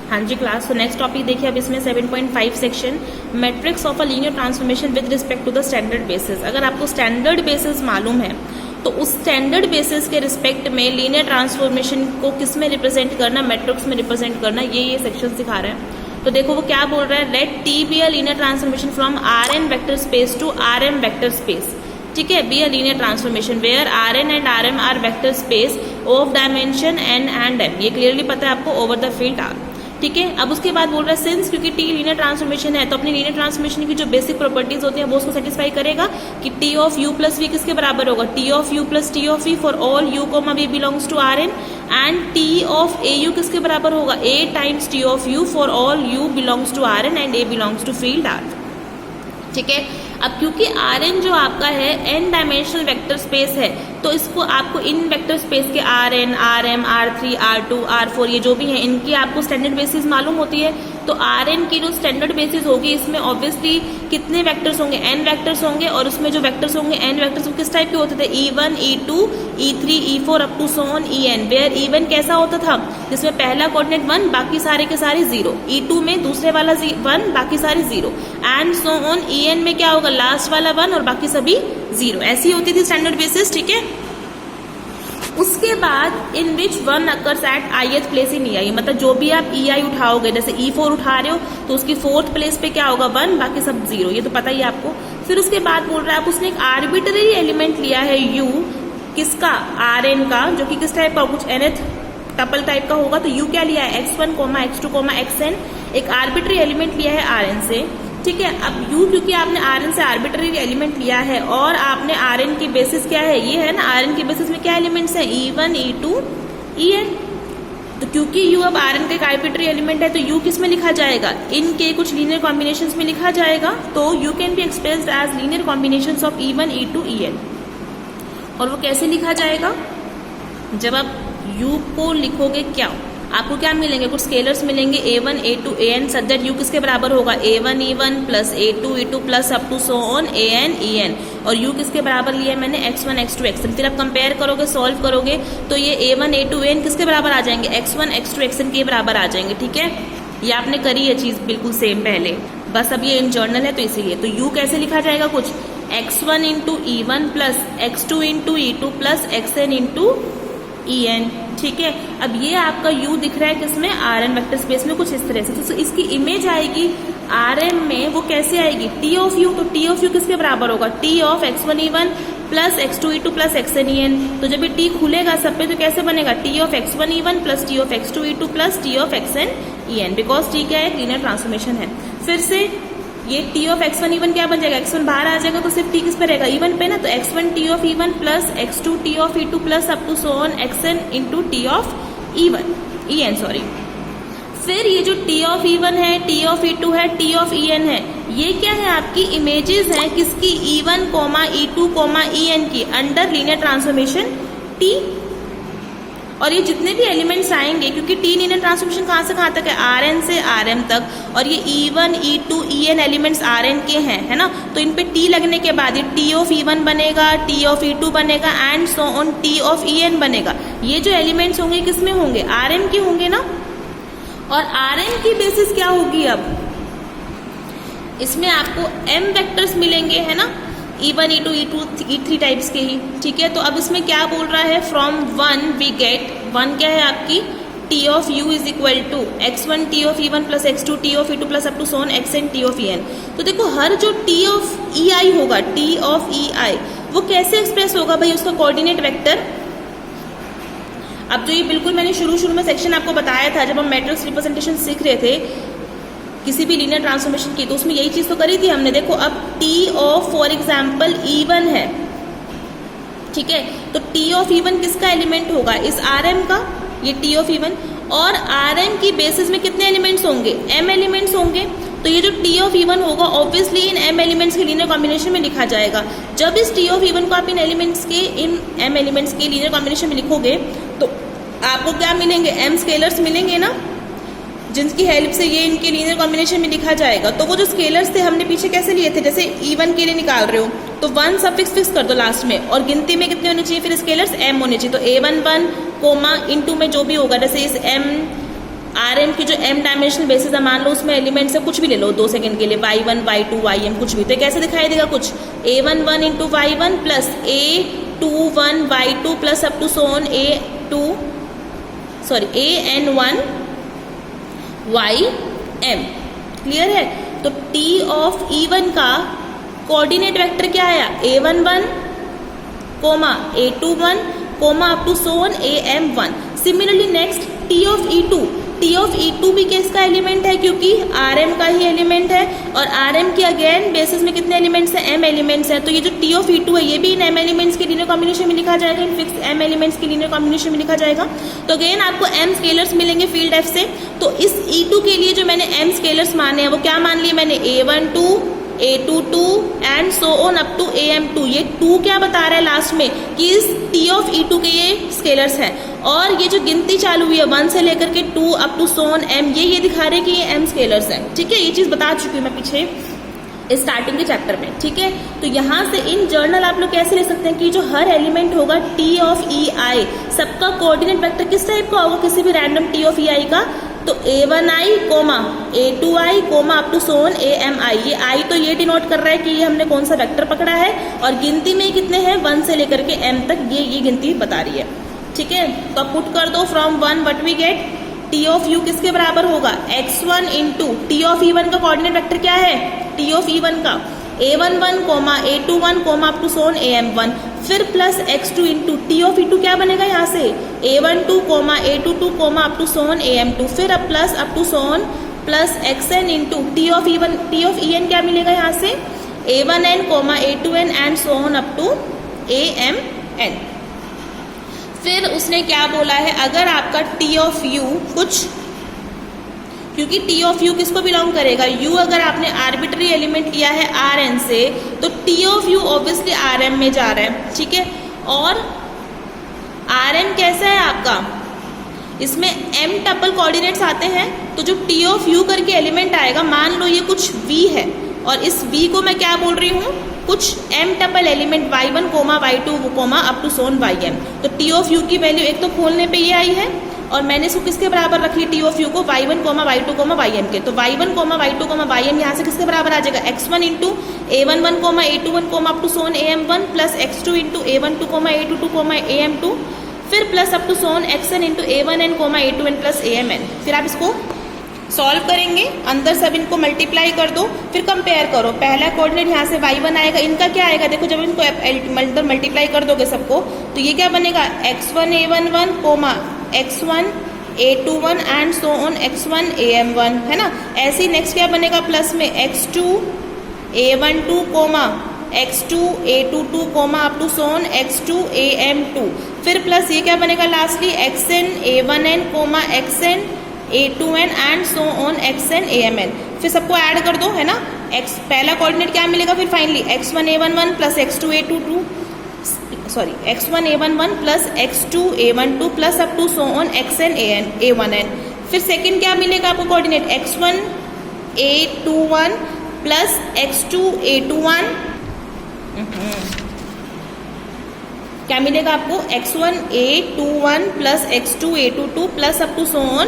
हाँ जी क्लास, तो नेक्स्ट टॉपिक देखिए अब इसमें 7.5 section matrix of a linear transformation with respect to the standard basis. अगर आपको स्टैंडर्ड बेसिस मालूम है तो उस स्टैंडर्ड बेसिस के रिस्पेक्ट में लीनियर ट्रांसफॉर्मेशन को किस में रिप्रेजेंट करना, मैट्रिक्स में रिप्रेजेंट करना, ये सेक्शन सिखा रहा है। तो देखो वो क्या बोल रहा है, let T be a linear transformation from R n vector space to R m vector space. ठीक है, be a linear transformation where R N and R m are vector space of dimension n and m. ये clearly पता है आपको, over the field R. ठीक है, अब उसके बाद बोल रहा है सिंस क्योंकि टी लीनियर ट्रांसफॉर्मेशन है तो अपनी लीनियर ट्रांसफॉर्मेशन की जो बेसिक प्रॉपर्टीज होती हैं वो उसको सेटिस्फाई करेगा कि T of U plus V किसके बराबर होगा, T of U plus T of V for all U comma V belongs to R N, and T of A U किसके बराबर होगा, A times T of U for all U belongs to R N and A belongs to field R. ठीक है, अब क्योंकि are N जो आपका है एन डायमेंशनल वेक्टर स्पेस है तो इसको आपको इन वेक्टर स्पेस के R n, R m, R three, R two, R four ये जो भी है इनकी आपको स्टैंडर्ड बेसिस मालूम होती है। तो आर एन की जो स्टैंडर्ड बेसिस होगी इसमें ऑब्वियसली कितने वेक्टर्स होंगे, एन वेक्टर्स होंगे, और उसमें जो वेक्टर्स होंगे एन वेक्टर्स किस टाइप के होते थे, E1, E2, E3, E4 up to so on En, where E1 कैसा होता था जिसमें पहला कोऑर्डिनेट 1 बाकी सारे के सारे 0, E2 में दूसरे वाला 1 बाकी सारे 0, एंड सो ऑन En में क्या होगा, लास्ट वाला 1 और बाकी सभी 0। ऐसी होती थी स्टैंडर्ड बेसिस। ठीक है, उसके बाद इन विच 1 occurs at ith place in EI, मतलब जो भी आप EI उठाओगे, जैसे E4 उठा रहे हो तो उसकी 4th प्लेस पे क्या होगा 1 बाकी सब 0, ये तो पता ही है आपको। फिर उसके बाद बोल रहा है आप उसने एक आर्बिट्ररी एलिमेंट लिया है U किसका, Rn का, जो कि किस टाइप का, कुछ nth टपल टाइप का होगा। तो U क्या लिया है, x1, x2, xn, एक आर्बिट्ररी एलिमेंट लिया है Rn से। ठीक है, अब U क्योंकि आपने Rn से आर्बिट्ररी एलिमेंट लिया है और आपने Rn की बेसिस क्या है, ये है ना, Rn की बेसिस में क्या एलिमेंट्स हैं, E1, E2, En। तो क्योंकि U अब Rn का एक आर्बिट्ररी एलिमेंट है तो U किस में लिखा जाएगा, इनके कुछ लीनियर कॉम्बिनेशंस में लिखा जाएगा। तो U can be expressed as linear combinations of E1, E2, En। और वो कैसे लिखा जाएगा, जब आप U को लिखोगे क्या, आपको क्या मिलेंगे, कुछ स्केलर्स मिलेंगे A1, A2, AN such that U किसके बराबर होगा, A1, E1 plus A2, E2 plus up to so on AN, EN, और U किसके बराबर लिया है मैंने, x1, x2, xn। फिर आप कंपेयर करोगे, सॉल्व करोगे तो ये A1, A2, AN किसके बराबर आ जाएंगे, x1, x2, xn के बराबर आ जाएंगे। ठीक है, ये आपने करी है चीज बिल्कुल सेम पहले, बस अब ये इन जर्नल है तो इसीलिए। तो U कैसे लिखा जाएगा, कुछ x1 into E1 plus x2 into E2 plus xn into En। ठीक है, अब ये आपका U दिख रहा है किसमें, Rn वेक्टर स्पेस में कुछ इस तरह से। तो इसकी इमेज आएगी Rn में, वो कैसे आएगी, T ऑफ U। तो T ऑफ U किसके बराबर होगा, T of x1 E1 plus x2 E2 plus xn En। तो जब ये T खुलेगा सब पे तो कैसे बनेगा, T of x1 E1 plus T of x2 E2 plus T of xn En, because T क्या है, लीनियर ट्रांसफॉर्मेशन है। फिर से ये T ऑफ x1 E1 क्या बन जाएगा, x1 बाहर आ जाएगा तो सिर्फ T किस पे रहेगा, E1 पे ना, तो x1 T of E1 plus x2 T of E2 plus up to so on xn into T of En sorry. फिर ये जो T ऑफ E1 है, T ऑफ E2 है, T ऑफ En है, ये क्या है, आपकी इमेजेस हैं किसकी, E1, E2, En की अंडर लीनियर ट्रांसफॉर्मेशन T। और ये जितने भी एलिमेंट्स आएंगे, क्योंकि टी लीनियर ट्रांसफॉर्मेशन कहाँ से कहाँ तक है, Rn से Rm तक, और ये E1, E2, En elements Rn के हैं, है ना, तो इन पे T लगने के बाद ये T ऑफ E1 बनेगा, T ऑफ E2 बनेगा, and so on T of En बनेगा। ये जो एलिमेंट्स होंगे किसमें होंगे, Rm के होंगे ना। और Rm की बेसिस क्या होगी, अब इसमें आपको m वेक्टर्स मिलेंगे, है ना, E1, E2, E2, E3 types के ही। ठीक है, तो अब इसमें क्या बोल रहा है, फ्रॉम 1 वी गेट, 1 क्या है आपकी, T of U is equal to x1 T of E1 plus x2 T of E2 plus up to so on xn T of En। तो देखो हर जो T ऑफ EI होगा, T ऑफ EI वो कैसे एक्सप्रेस होगा भाई, उसका कोऑर्डिनेट वेक्टर। अब जो ये बिल्कुल मैंने शुरू में सेक्शन आपको बताया था जब हम मैट्रिक्स रिप्रेजेंटेशन सीख रहे थे किसी भी लीनियर ट्रांसफॉर्मेशन की, तो उसमें यही चीज तो करी थी हमने। देखो अब T of for example E1 है, ठीक है, तो T ऑफ E1 किसका एलिमेंट होगा, इस Rm का, ये T ऑफ E1, और Rm की बेसिस में कितने एलिमेंट्स होंगे, m एलिमेंट्स होंगे। तो ये जो T ऑफ E1 होगा ऑब्वियसली इन m एलिमेंट्स के लीनियर कॉम्बिनेशन में लिखा जाएगा। जब इस T ऑफ E1 को आप इन m एलिमेंट्स के लीनियर कॉम्बिनेशन में लिखोगे तो आपको क्या मिलेंगे, m स्केलर्स मिलेंगे ना, जिनकी हेल्प से ये इनके लीनियर कॉम्बिनेशन में लिखा जाएगा। तो वो जो स्केलर्स थे हमने पीछे कैसे लिए थे, जैसे E1 के लिए निकाल रहे हो तो 1 सफिक्स फिक्स कर दो लास्ट में, और गिनती में कितने होने चाहिए, फिर स्केलर्स m होने चाहिए। तो A1 1 कोमा इनटू में जो भी होगा, जैसे इस m Rm की जो m डायमेंशनल बेसिस है, मान लो उसमें एलिमेंट से कुछ भी ले लो 2 सेकंड के लिए, y1 y2 yn कुछ भी, तो कैसे दिखाई देगा कुछ a11 into y1 plus a21 y2 plus up to so on an1 ym। Clear है? तो t ऑफ e1 का कोऑर्डिनेट वेक्टर क्या आया, a11 comma a21 comma up to so on am1। Similarly next t of e2 भी किसका element है, क्योंकि rm का ही एलिमेंट है, और rm के अगेन बेसिस में कितने एलिमेंट्स हैं, m एलिमेंट्स हैं। तो ये जो t ऑफ e2 है, ये भी इन m एलिमेंट्स के लीनियर कॉम्बिनेशन में लिखा जाएगा, इन फिक्स m एलिमेंट्स के लीनियर कॉम्बिनेशन में लिखा जाएगा। तो अगेन आपको m स्केलर्स मिलेंगे फील्ड f से। तो इस e2 के लिए जो मैंने m स्केलर्स माने हैं वो क्या मान लिए मैंने, a12 a22 and so on up to am2। ये 2 क्या बता रहा है लास्ट में कि इस t ऑफ e2 के ये स्केलर्स हैं, और ये जो गिनती चालू हुई है 1 से लेकर के 2 अप टू सोन m, ये दिखा रहे हैं कि ये m स्केलर्स हैं। ठीक है, ये चीज बता चुकी हूँ मैं पीछे स्टार्टिंग के चैप्टर में। ठीक है, तो यहाँ से इन जर्नल आप लोग कैसे ले सकते हैं कि जो हर एलिमेंट होगा t ऑफ ei, सबका कोऑर्डिनेट वेक्टर किस टाइप का होगा, किसी भी रैंडम t ऑफ ei का, तो a1i comma a2i comma up to so on ami। ये i तो ये डिनोट कर रहा है कि ये हमने कौन सा वेक्टर पकड़ा है, और गिनती में कितने हैं 1 से लेकर के m तक, ये गिनती बता रही है। ठीक है, तो अब पुट कर दो from 1 what we get, t of u किसके बराबर होगा, x1 into t of e1 का कोऑर्डिनेट वेक्टर क्या है, t ऑफ e1 का a11 comma a21 comma up to so on am1, फिर plus x2 into t of e2 क्या बनेगा यहाँ से, a12 comma a22 comma up to so on am2, फिर अब plus up to so on plus xn into t of en क्या मिलेगा यहाँ से, a1n comma a2n and so on up to amn। फिर उसने क्या बोला है, अगर आपका t ऑफ u कुछ, क्योंकि t ऑफ u किसको बिलोंग करेगा, u अगर आपने आर्बिट्री एलिमेंट लिया है Rn से, तो t of u obviously Rm में जा रहा है। ठीक है, और Rm कैसा है आपका, इसमें m टपल कोऑर्डिनेट्स आते हैं, तो जो t ऑफ u करके एलिमेंट आएगा, मान लो ये कुछ v है, और इस v को मैं क्या बोल रही हूँ, कुछ m tuple element y1 comma y2 comma up to so on ym। तो t ऑफ u की वैल्यू एक तो खोलने पे ये आई है, और मैंने इसको किसके बराबर रख ली, t ऑफ u को y1 comma y2 coma ym के। तो y1 comma y2 coma ym यहाँ से किसके बराबर आ जाएगा, x1 into a11 comma a21 comma up to so on am1 plus x2 into a12 comma a22 comma am2, फिर plus up to so on xn into a1n comma a2n plus amn। फिर आप इसको सॉल्व करेंगे, अंदर सब इनको मल्टीप्लाई कर दो, फिर कंपेयर करो। पहला कोऑर्डिनेट यहाँ से y1 आएगा, इनका क्या आएगा, देखो जब इनको अंदर मल्टीप्लाई कर दोगे सबको, तो ये क्या बनेगा, x1 a11 coma x1 a21 and so on x1 am1, है ना। ऐसे ही नेक्स्ट क्या बनेगा, प्लस में x2 a12 comma x2 a22 comma up to so on x2 am2, फिर प्लस ये क्या बनेगा lastly xn a1n comma xn a2n and so on xn amn। फिर सबको ऐड कर दो, है ना, x पहला कोऑर्डिनेट क्या मिलेगा, फिर finally x1 a11 plus x1 a11 plus x2 a12 plus up to so on xn a1n। फिर सेकंड क्या मिलेगा आपको coordinate, x1 a21 plus x2 a21, क्या मिलेगा आपको, x1 a21 plus x2 a22 plus up to so on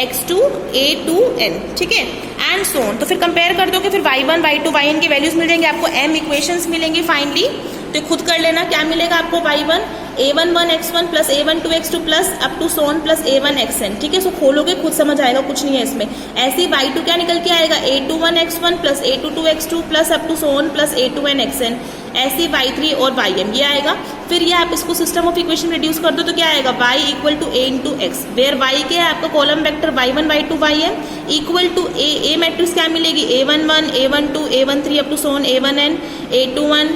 x2 a2n। ठीक है, and so on. तो फिर कंपेयर कर दोगे, फिर y1 y2 yn की वैल्यूज मिल जाएंगे आपको, m इक्वेशंस मिलेंगी फाइनली। तो खुद कर लेना, क्या मिलेगा आपको, y1 a11 x1 plus a12 x2 plus up to so on plus a1 xn। ठीक है, सो खोलोगे खुद समझ आएगा, कुछ नहीं है इसमें। ऐसे ही y2 क्या निकल के आएगा, a21 x1 plus a22 x2 plus up to so on plus a2n xn। ऐसे ही y3 और ym ये आएगा। फिर ये आप इसको सिस्टम ऑफ इक्वेशन रिड्यूस कर दो, तो क्या आएगा, y equal to a into x, where y के है आपका column vector y1 y2 ym equal to a matrix क्या मिलेगी, a11 a12 a13 up to so on a1n a21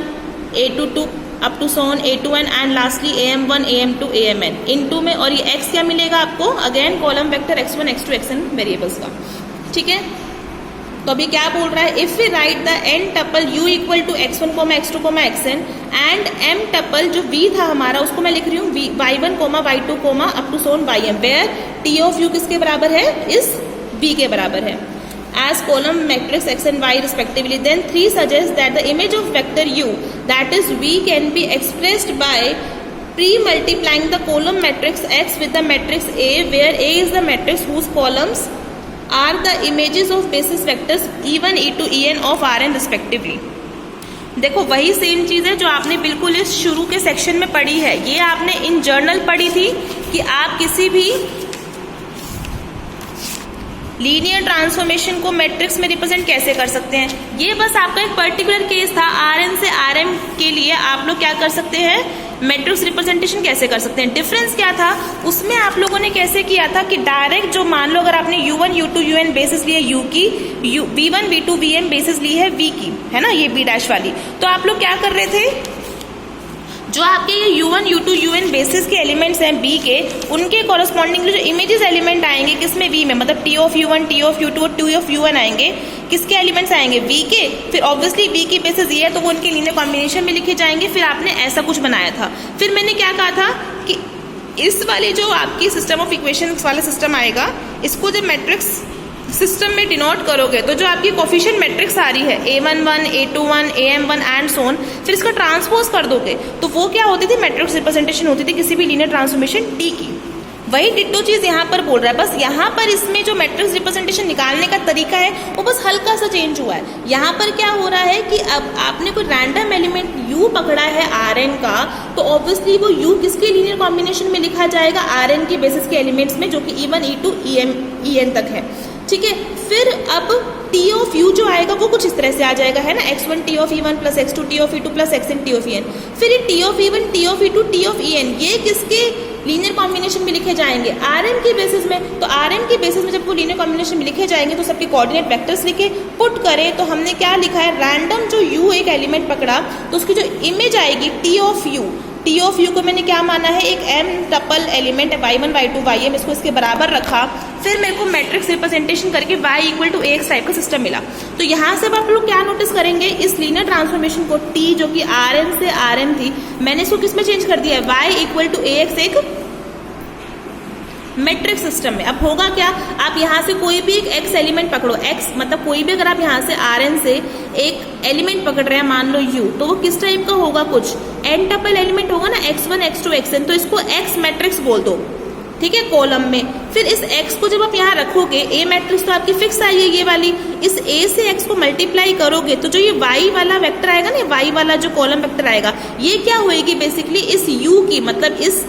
a22 up to so on a2n and lastly am1 am2 amn into में, और ये x क्या मिलेगा आपको, again column vector x1 x2 xn variables का। ठीक है, तो अभी क्या बोल रहा है, if we right the n tuple u equal to x1 x2 xn and m tuple जो v था हमारा, उसको मैं लिख रही हूँ y1 y2 up to so on ym, where t of u किसके बराबर है, इस v के बराबर है, as column matrix x and y respectively. Then 3 suggests that the image of vector u, that is v, can be expressed by premultiplying the column matrix X with the matrix A where A is the matrix whose columns are the images of basis vectors E1 E2 En of Rn respectively. देखो वही same चीज है जो आपने बिल्कुल इस शुरू के सेक्शन में पढ़ी है, ये आपने इन जर्नल पढ़ी थी कि आप किसी भी लीनियर ट्रांसफॉर्मेशन को मैट्रिक्स में रिप्रेजेंट कैसे कर सकते हैं। ये बस आपका एक पर्टिकुलर केस था, Rn से Rm के लिए आप लोग क्या कर सकते हैं, मैट्रिक्स रिप्रेजेंटेशन कैसे कर सकते हैं। डिफरेंस क्या था उसमें, आप लोगों ने कैसे किया था कि डायरेक्ट जो मान लो अगर आपने U1 U2 UN बेसिस ली है U की, V1 V2 Vm बेसिस ली है V की, है ना, ये B डैश वाली, तो आप लोग क्या कर रहे थे, जो आपके ये U1 U2 UN बेसिस के एलिमेंट्स हैं B के, उनके कॉरस्पॉन्डिंग जो इमेजेस एलिमेंट आएंगे किसमें, V में, मतलब T of U1 T of U2 और T ऑफ U1 आएंगे, किसके एलिमेंट्स आएंगे, V के। फिर ऑब्वियसली V की बेसिस ये है तो वो उनके लीनियर कॉम्बिनेशन में लिखे जाएंगे। फिर आपने ऐसा कुछ बनाया था। फिर मैंने क्या कहा था कि इस वाले जो आपकी सिस्टम ऑफ इक्वेशन वाला सिस्टम आएगा, इसको जब मैट्रिक्स सिस्टम में डिनोट करोगे तो जो आपकी कोफिशिएंट मैट्रिक्स आ रही है A11 A21 AM1 एंड सोन, फिर इसका ट्रांसपोज कर दोगे तो वो क्या होती थी, मैट्रिक्स रिप्रेजेंटेशन होती थी किसी भी लीनियर ट्रांसफॉर्मेशन T की। वही डिट्टो चीज यहाँ पर बोल रहा है, बस यहाँ पर इसमें जो मैट्रिक्स रिप्रेजेंटेशन निकालने का तरीका है वो बस हल्का सा चेंज हुआ है। यहाँ पर क्या हो रहा है कि अब आपने कोई रैंडम एलिमेंट U पकड़ा है Rn का, तो ऑब्वियसली वो U किसके लीनियर कॉम्बिनेशन में लिखा जाएगा, Rn के बेसिस के एलिमेंट्स में, जो कि E1 E2 En तक है, ठीक है। फिर अब T ऑफ U जो आएगा वो कुछ इस तरह से आ जाएगा, है ना, x1 T of E1 plus x2 T of E2 plus xn T of En। फिर ये T of E1 T of E2 T of En ये किसके लीनियर कॉम्बिनेशन में लिखे जाएंगे, Rn के बेसिस में। तो Rn के बेसिस में जब वो लीनियर कॉम्बिनेशन में लिखे जाएंगे तो सबके कोऑर्डिनेट वेक्टर्स लिखे, पुट करें तो हमने क्या लिखा है, रैंडम जो U एक एलिमेंट पकड़ा तो उसकी जो इमेज आएगी T of U, T of U को मैंने क्या माना है, एक m टपल एलिमेंट है y1 y2 ym, इसको इसके बराबर रखा। फिर मेरे को मैट्रिक्स रिप्रेजेंटेशन करके y equal to ax type का सिस्टम मिला। तो यहाँ से आप लोग क्या नोटिस करेंगे, इस लीनियर ट्रांसफॉर्मेशन को T जो कि Rn से Rm थी, मैंने इसको किस में चेंज कर दिया है, y इक्वल टू ax एक मैट्रिक्स सिस्टम में। अब होगा क्या, आप यहाँ से कोई भी एक x एलिमेंट पकड़ो, x मतलब कोई भी, अगर आप यहाँ से Rn से एक एलिमेंट पकड़ रहे हैं मान लो U, तो वो किस टाइप का होगा, कुछ n टपल एलिमेंट होगा ना, x1 x2 xn, तो इसको x मैट्रिक्स बोल दो, ठीक है, कॉलम में। फिर इस x को जब आप यहाँ रखोगे, A मैट्रिक्स तो आपकी फिक्स आई है ये वाली, इस A से x को मल्टीप्लाई करोगे तो जो ये y वाला वेक्टर आएगा ना, y वाला जो कॉलम वेक्टर आएगा, ये क्या होएगी बेसिकली, इस U की, मतलब इस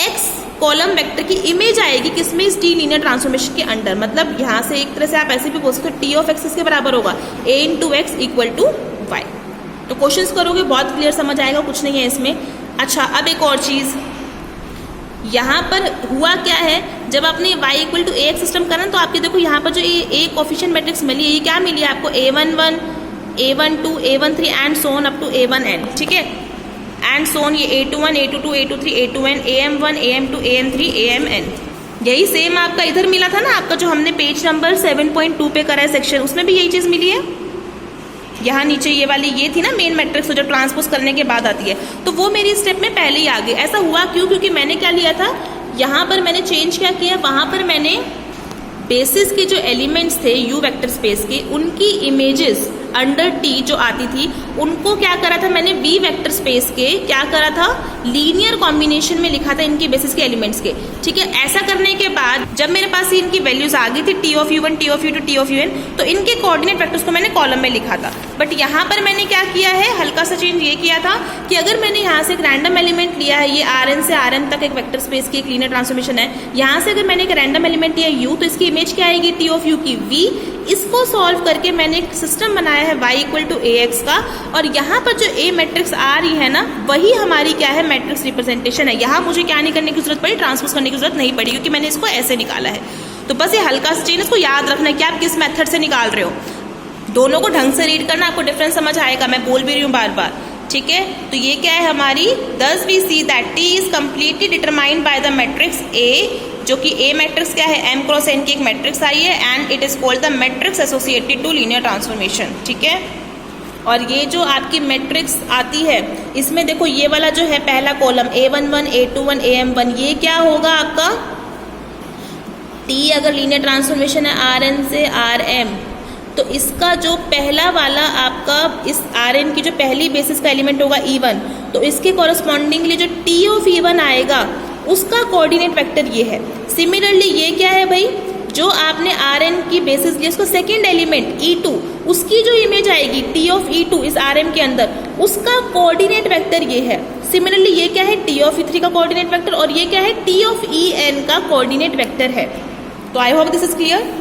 x कॉलम वेक्टर की इमेज आएगी किसमें, इस T लीनियर ट्रांसफॉर्मेशन के अंडर। मतलब यहाँ से एक तरह से आप ऐसे भी बोल सकते हो, T ऑफ x इसके बराबर होगा A into x equal to y। तो क्वेश्चंस करोगे बहुत क्लियर समझ आएगा, कुछ नहीं है इसमें। अच्छा, अब एक और चीज, यहाँ पर हुआ क्या है, जब आपने y equal to ax system करना तो आपके देखो यहाँ पर जो ये कोफिशिएंट मैट्रिक्स मिली है, ये क्या मिली है आपको, A11 A12 A13 and so on up to A1n, ठीक है, एंड सोन ये A21 A22 A23 A2n AM1 AM2 AM3 AMn। यही सेम आपका इधर मिला था ना, आपका जो हमने पेज नंबर 7.2 पे करा है सेक्शन, उसमें भी यही चीज मिली है। यहाँ नीचे ये वाली ये थी ना मेन मैट्रिक्स, जो ट्रांसपोज करने के बाद आती है, तो वो मेरी स्टेप में पहले ही आ गई। ऐसा हुआ क्यों, क्योंकि मैंने क्या लिया था, यहाँ पर मैंने चेंज क्या किया, वहां पर मैंने बेसिस के जो एलिमेंट्स थे U वेक्टर स्पेस के, उनकी इमेजेस अंडर T जो आती थी, उनको क्या करा था मैंने, V वेक्टर स्पेस के क्या करा था, लीनियर कॉम्बिनेशन में लिखा था इनकी बेसिस के एलिमेंट्स के, ठीक है। ऐसा करने के बाद जब मेरे पास इनकी वैल्यूज आ गई थी T of U1 T of U2 T of UN, तो इनके कोऑर्डिनेट वेक्टर्स को मैंने कॉलम में लिखा था। बट यहाँ पर मैंने क्या किया है, हल्का सा चेंज ये किया था कि अगर मैंने यहाँ से एक रैंडम एलिमेंट लिया है, ये Rn से Rm तक एक वेक्टर स्पेस की एक लीनियर ट्रांसफॉर्मेशन है, यहाँ से अगर मैंने एक रैंडम एलिमेंट लिया U, तो इसकी इमेज क्या आएगी, T ऑफ U की V। इसको सॉल्व करके मैंने एक सिस्टम बनाया है y इक्वल टू ax का, और यहाँ पर जो A मैट्रिक्स आ रही है ना, वही हमारी क्या है, मैट्रिक्स रिप्रेजेंटेशन है। यहाँ मुझे क्या नहीं करने की जरूरत पड़ी, ट्रांसपोज करने की जरूरत नहीं पड़ी, क्योंकि मैंने इसको ऐसे निकाला है। तो बस ये हल्का सा चेंज, इसको याद रखना है कि आप किस मेथड से निकाल रहे हो। दोनों को ढंग से रीड करना, आपको डिफरेंस समझ आएगा, मैं बोल भी रही हूँ बार बार, ठीक है। तो ये क्या है हमारी, thus we see that T is completely determined by the matrix A, जो कि A मैट्रिक्स क्या है, M क्रॉस N की एक मैट्रिक्स आई है, and it is called the matrix associated to linear transformation, ठीक है। और ये जो आपकी मैट्रिक्स आती है, इसमें देखो ये वाला जो है पहला कॉलम A11 A21 AM1, ये क्या होगा आपका, T अगर लीनियर ट्रांसफॉर्मेशन है Rn से Rm, तो इसका जो पहला वाला आपका इस Rn की जो पहली बेसिस का एलिमेंट होगा E1, तो इसके कॉरस्पॉन्डिंगली जो टी ऑफ E1 आएगा उसका कोऑर्डिनेट वेक्टर ये है। सिमिलरली ये क्या है भाई, जो आपने Rn की बेसिस लिया उसका सेकेंड एलिमेंट E2, उसकी जो इमेज आएगी T ऑफ E2 इस Rm के अंदर, उसका कोऑर्डिनेट वेक्टर ये है। सिमिलरली ये क्या है, T ऑफ E3 का कोऑर्डिनेट वेक्टर, और ये क्या है, T ऑफ En का कोऑर्डिनेट वेक्टर है। तो I hope this is clear.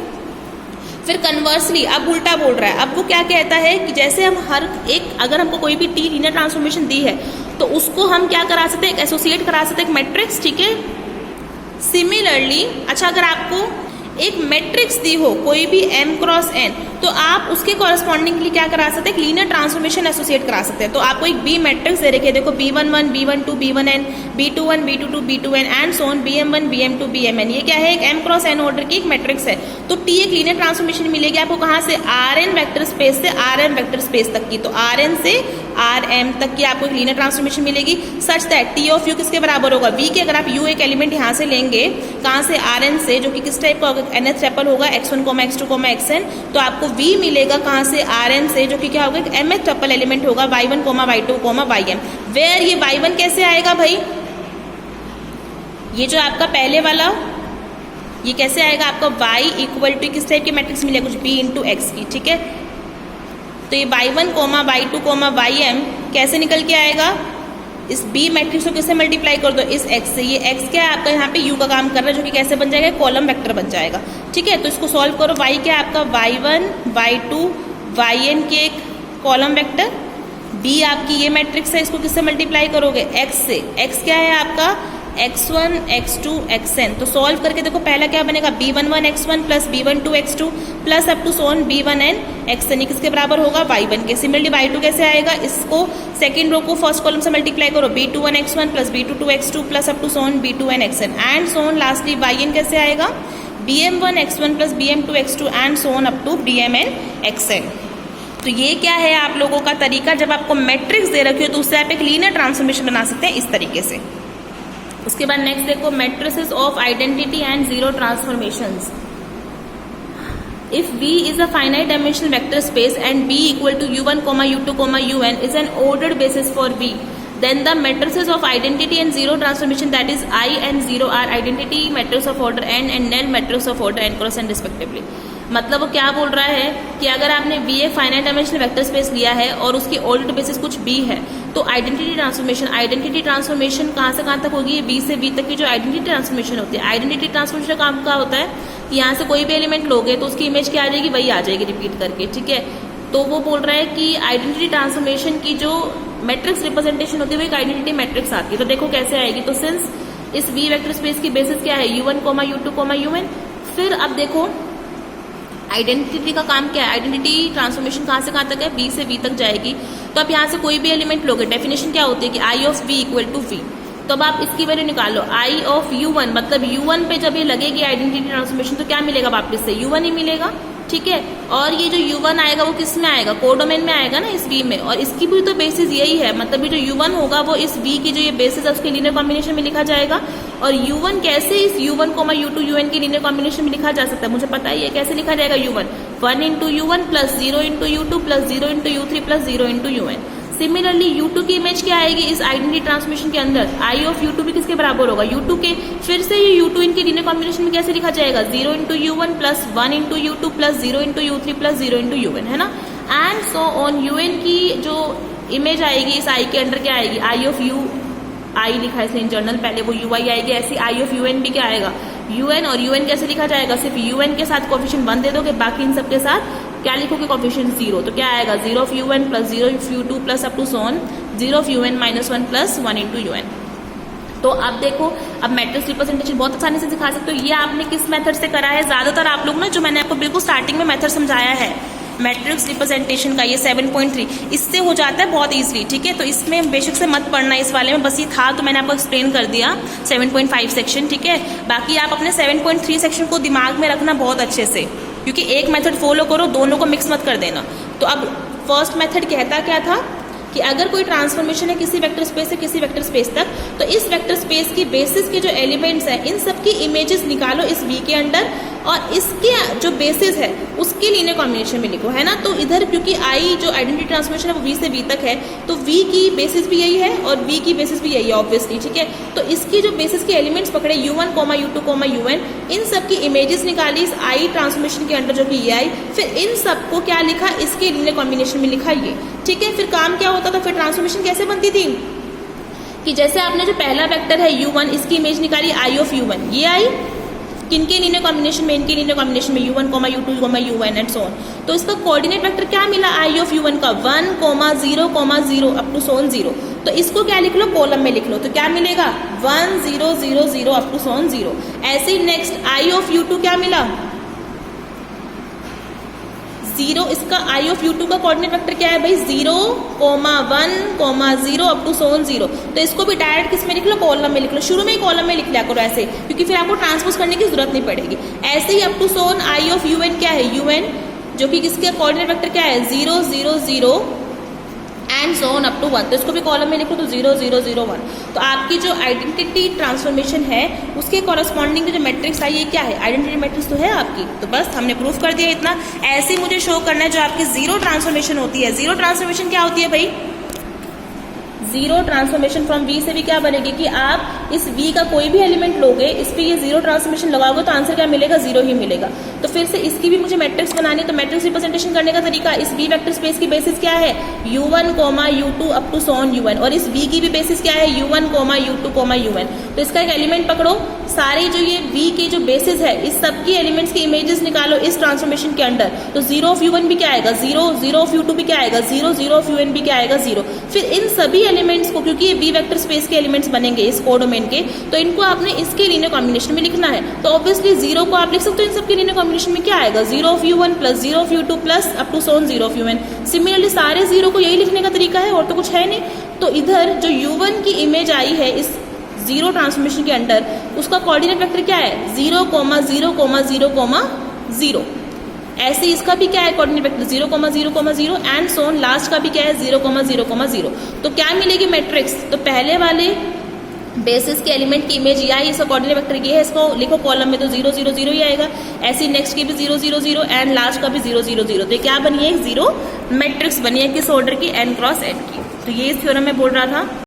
फिर कन्वर्सली अब उल्टा बोल रहा है। अब वो क्या कहता है कि जैसे हम हर एक, अगर हमको कोई भी टी लीनियर ट्रांसफॉर्मेशन दी है तो उसको हम क्या करा सकते हैं, एक एसोसिएट करा सकते हैं एक मैट्रिक्स, ठीक है। सिमिलरली अच्छा, अगर आपको एक मैट्रिक्स दी हो कोई भी m क्रॉस n, तो आप उसके कॉरस्पॉन्डिंगली क्या करा सकते हैं, लीनियर ट्रांसफॉर्मेशन एसोसिएट करा सकते हैं। तो आपको एक B मैट्रिक्स दे रखी है, देखो B11 B12 B1n B21 B22 B2n and so on Bm1 Bm2 Bmn, ये क्या है, एक m क्रॉस n ऑर्डर की एक मैट्रिक्स है। तो T एक लीनियर ट्रांसफॉर्मेशन मिलेगी आपको कहाँ से, Rn वेक्टर स्पेस से Rm वेक्टर स्पेस तक की। तो Rn से Rm तक की आपको एक लीनियर ट्रांसफॉर्मेशन मिलेगी such that T of U किसके बराबर होगा, V के। अगर आप U एक एलिमेंट यहाँ से लेंगे, कहाँ से, Rn से, जो कि किस टाइप का nth ट्रिपल होगा x1, x2, xn, तो आपको V मिलेगा कहाँ से, Rn से, जो कि क्या होगा, एक mth ट्रिपल एलिमेंट होगा y1, y2, ym। वेयर ये y1 कैसे आएगा भाई, ये जो आपका पहले वाला, ये कैसे आएगा आपका y इक्वल टू किस टाइप की मैट्रिक्स मिलेगा, कुछ b इंटू एक्स की, ठीक है। तो ये y1, y2, ym कैसे निकल के आएगा, इस b मैट्रिक्स को किससे मल्टीप्लाई कर दो, इस x से। ये x क्या है आपका, यहाँ पे u का काम कर रहा है, जो कि कैसे बन जाएगा, कॉलम वेक्टर बन जाएगा, ठीक है। तो इसको सॉल्व करो, y क्या है आपका, y1, y2, yn के एक कॉलम वेक्टर, b आपकी ये मैट्रिक्स है, इसको किससे मल्टीप्लाई करोगे, x से। x क्या है आपका, x1, x2, xn। तो सॉल्व करके देखो, पहला क्या बनेगा, b11 x1 plus b12 x2 plus up to so on b1n xn, ये किसके बराबर होगा, y1 के। सिमिलरली y2 कैसे आएगा, इसको सेकंड रो को फर्स्ट कॉलम से मल्टीप्लाई करो, b21 x1 plus b22 x2 plus up to so on b2n xn and so on lastly yn कैसे आएगा, bm1 x1 plus bm2 x2 and so on up to bmn xn। तो ये क्या है आप लोगों का तरीका, जब आपको मैट्रिक्स दे रखी हो तो उससे आप एक लीनियर ट्रांसफॉर्मेशन बना सकते हैं इस तरीके से। उसके बाद नेक्स्ट देखो, matrices of identity and zero transformations. If V is a finite dimensional vector space and B equal to U1, U2, Un is an ordered basis for V, then the matrices of identity and zero transformation, that is I and 0, are identity matrix of order n and null matrix of order n cross n respectively। मतलब वो क्या बोल रहा है कि अगर आपने V एक फाइनाइट डायमेंशनल वेक्टर स्पेस लिया है और उसकी ऑर्डर्ड बेसिस कुछ B है, तो आइडेंटिटी ट्रांसफॉर्मेशन कहाँ से कहाँ तक होगी, B से B तक की जो आइडेंटिटी ट्रांसफॉर्मेशन होती है। आइडेंटिटी ट्रांसफॉर्मेशन काम का होता है कि यहाँ से कोई भी एलिमेंट लोगे तो उसकी इमेज क्या आ जाएगी, वही आ जाएगी रिपीट करके, ठीक है। तो वो बोल रहा है कि आइडेंटिटी ट्रांसफॉर्मेशन की जो मैट्रिक्स रिप्रेजेंटेशन होती है वो एक आइडेंटिटी मैट्रिक्स आती है। तो देखो कैसे आएगी, तो सिंस इस V वेक्टर स्पेस की बेसिस क्या है, U1, U2, Un। फिर अब देखो आइडेंटिटी का काम क्या है, आइडेंटिटी ट्रांसफॉर्मेशन कहाँ से कहाँ तक है, B से V तक जाएगी। तो अब यहाँ से कोई भी एलिमेंट लोगे, डेफिनेशन क्या होती है कि I of V equal to V। तो अब आप इसकी वैल्यू निकालो, I ऑफ U1, मतलब U1 पे जब ये लगेगी आइडेंटिटी ट्रांसफॉर्मेशन तो क्या मिलेगा, वापस से U1 ही मिलेगा, ठीक है। और ये जो U1 आएगा वो किस में आएगा, कोडोमेन में आएगा ना, इस V में। और इसकी भी तो बेसिस यही है, मतलब ये जो U1 होगा वो इस V की जो ये बेसिस है उसके लीनियर कॉम्बिनेशन में लिखा जाएगा। और U1 कैसे इस U1, U2, Un के लीनियर कॉम्बिनेशन में लिखा जा सकता है, मुझे पता ही है कैसे लिखा जाएगा। U1 1 into U1 plus 0 into U2 plus 0 into U3 plus 0 into UN। Similarly U2 की इमेज क्या आएगी इस आइडेंटिटी ट्रांसफॉर्मेशन के अंदर, I ऑफ U2 भी किसके बराबर होगा, U2 के। फिर से ये U2 इनके लीनियर कॉम्बिनेशन में कैसे लिखा जाएगा, 0 into U1 plus 1 into U2 plus 0 into U3 plus 0 into UN, है ना। एंड सो ऑन UN की जो इमेज आएगी इस I के अंडर क्या आएगी, I ऑफ U, I लिखा है इसने जर्नल, पहले वो UI आएगी, ऐसी I ऑफ UN भी क्या आएगा, UN। और UN कैसे लिखा जाएगा, सिर्फ UN के साथ कोफिशिएंट 1 दे दोगे, बाकी इन सबके साथ क्या लिखोगे, कोफिशिएंट 0। तो क्या आएगा, 0 of UN plus 0 of U2 plus up to so on 0 of UN minus 1 plus 1 into UN। तो अब देखो, अब मैट्रिक्स रिप्रेजेंटेशन बहुत आसानी से सिखा सकते हो। ये आपने किस मेथड से करा है, ज्यादातर आप लोग ना, जो मैंने आपको बिल्कुल स्टार्टिंग में मेथड समझाया है मैट्रिक्स रिप्रेजेंटेशन का, ये 7.3, इससे हो जाता है बहुत इजीली, ठीक है। तो इसमें बेशक से मत पढ़ना इस वाले में, बस ये था तो मैंने आपको एक्सप्लेन कर दिया 7.5 सेक्शन, ठीक है। बाकी आप अपने 7.3 सेक्शन को दिमाग में रखना बहुत अच्छे से, क्योंकि एक मेथड फॉलो करो, दोनों को मिक्स मत कर देना। तो अब फर्स्ट मेथड कहता क्या था कि अगर कोई ट्रांसफॉर्मेशन है किसी वेक्टर स्पेस से किसी वेक्टर स्पेस तक, तो इस वेक्टर स्पेस की बेसिस के जो एलिमेंट्स हैं इन सब की इमेजेस निकालो इस V के अंडर और इसके जो बेसिस है उसके लीनियर कॉम्बिनेशन में लिखो, है ना। तो इधर क्योंकि आई जो आइडेंटिटी ट्रांसफॉर्मेशन है वो वी से वी तक है, तो वी की बेसिस भी यही है और वी की बेसिस भी यही है ऑब्वियसली, ठीक है। तो इसकी जो बेसिस के एलिमेंट्स पकड़े u1, u2, un, इन सब की इमेजेस निकाली इस आई ट्रांसफॉर्मेशन के अंडर जो कि ये आई, फिर इन सबको क्या लिखा, इसके लीनियर कॉम्बिनेशन में लिखा ये, ठीक है। फिर काम क्या होता था, फिर ट्रांसफॉर्मेशन कैसे बनती थी कि जैसे आपने जो पहला वेक्टर है u1, इसकी इमेज निकाली आई ऑफ u1, ये आई किनके लीनियर कॉम्बिनेशन में, इनके लीनियर कॉम्बिनेशन में u1, u2, un and so on. तो इसका कोऑर्डिनेट वेक्टर क्या मिला आई ऑफ u1 का 1, 0, 0 अप टू सोन 0। तो इसको क्या लिख लो, कॉलम में लिख लो, तो क्या मिलेगा 1, 0, 0, 0 अप टू सोन 0। ऐसे ही नेक्स्ट आई ऑफ u2 क्या मिला 0, इसका आई ऑफ u2 का कोऑर्डिनेट वेक्टर क्या है भाई 0, 1, 0 अप टू सोन 0। तो इसको भी डायरेक्ट किस में लिख लो, कॉलम में लिख लो, शुरू में ही कॉलम में लिख लिया करो ऐसे, क्योंकि फिर आपको ट्रांसपोज करने की जरूरत नहीं पड़ेगी। ऐसे ही up to sum I of un क्या है un, जो कि किसके कोऑर्डिनेट वेक्टर क्या है 0, 0, 0 and so on up to 1। तो इसको भी कॉलम में लिखो तो 0, 0, 0, 1। तो आपकी जो आइडेंटिटी ट्रांसफॉर्मेशन है उसके कॉरस्पॉन्डिंग जो मैट्रिक्स आई ये क्या है, आइडेंटिटी मैट्रिक्स तो है आपकी। तो बस हमने प्रूफ कर दिया इतना। ऐसे ही मुझे शो करना है जो आपकी जीरो ट्रांसफॉर्मेशन होती है। जीरो ट्रांसफॉर्मेशन क्या होती है भाई, जीरो ट्रांसफॉर्मेशन फ्रॉम वी से भी क्या बनेगी कि आप इस वी का कोई भी एलिमेंट लोगे, इस पे ये जीरो ट्रांसफॉर्मेशन लगाओगे तो आंसर क्या मिलेगा, जीरो ही मिलेगा। तो फिर से इसकी भी मुझे मैट्रिक्स बनानी है, तो मैट्रिक्स रिप्रेजेंटेशन करने का तरीका, इस वी वेक्टर स्पेस की बेसिस क्या है u1, u2 up to Son un, और इस v की भी बेसिस क्या है u1, u2, un। तो इसका एक एलिमेंट पकड़ो, सारे जो ये v के जो बेसिस है इस सब की एलिमेंट्स की इमेजेस निकालो इस ट्रांसफॉर्मेशन के अंडर। तो 0 ऑफ u1 भी क्या आएगा 0, 0 ऑफ u2 भी क्या आएगा 0, 0 ऑफ un भी क्या आएगा 0। फिर इन सभी एलिमेंट्स को, क्योंकि ये v वेक्टर स्पेस के एलिमेंट्स बनेंगे इस कोडोमेन के, तो इनको आपने इसके लीनियर कॉम्बिनेशन में लिखना है। तो ऑब्वियसली 0 को आप लिख सकते हो इन सबके लीनियर कॉम्बिनेशन में क्या आएगा 0 of u1 plus 0 of u2 plus up to so on 0 of un। Similarly सारे 0 को यही लिखने का तरीका है और तो कुछ है नहीं। तो इधर जो u1 की इमेज आई है इस जीरो ट्रांसफॉर्मेशन के अंडर, उसका कोऑर्डिनेट वेक्टर क्या है 0, 0, 0, 0। ऐसे इसका भी क्या है coordinate vector 0, 0, 0 and so on last का भी क्या है 0, 0, 0। तो क्या मिलेगी मैट्रिक्स, तो पहले वाले बेसिस के एलिमेंट की इमेज ये आई, इसका कोऑर्डिनेट वेक्टर ये है, इसको लिखो कॉलम में तो 0, 0, 0 ही आएगा। ऐसे नेक्स्ट की भी 0, 0, 0 एंड लास्ट का भी 0, 0, 0। तो क्या बनी है, जीरो मैट्रिक्स बनी है किस ऑर्डर की, n क्रॉस n की। तो ये इस थ्योरम में बोल रहा था।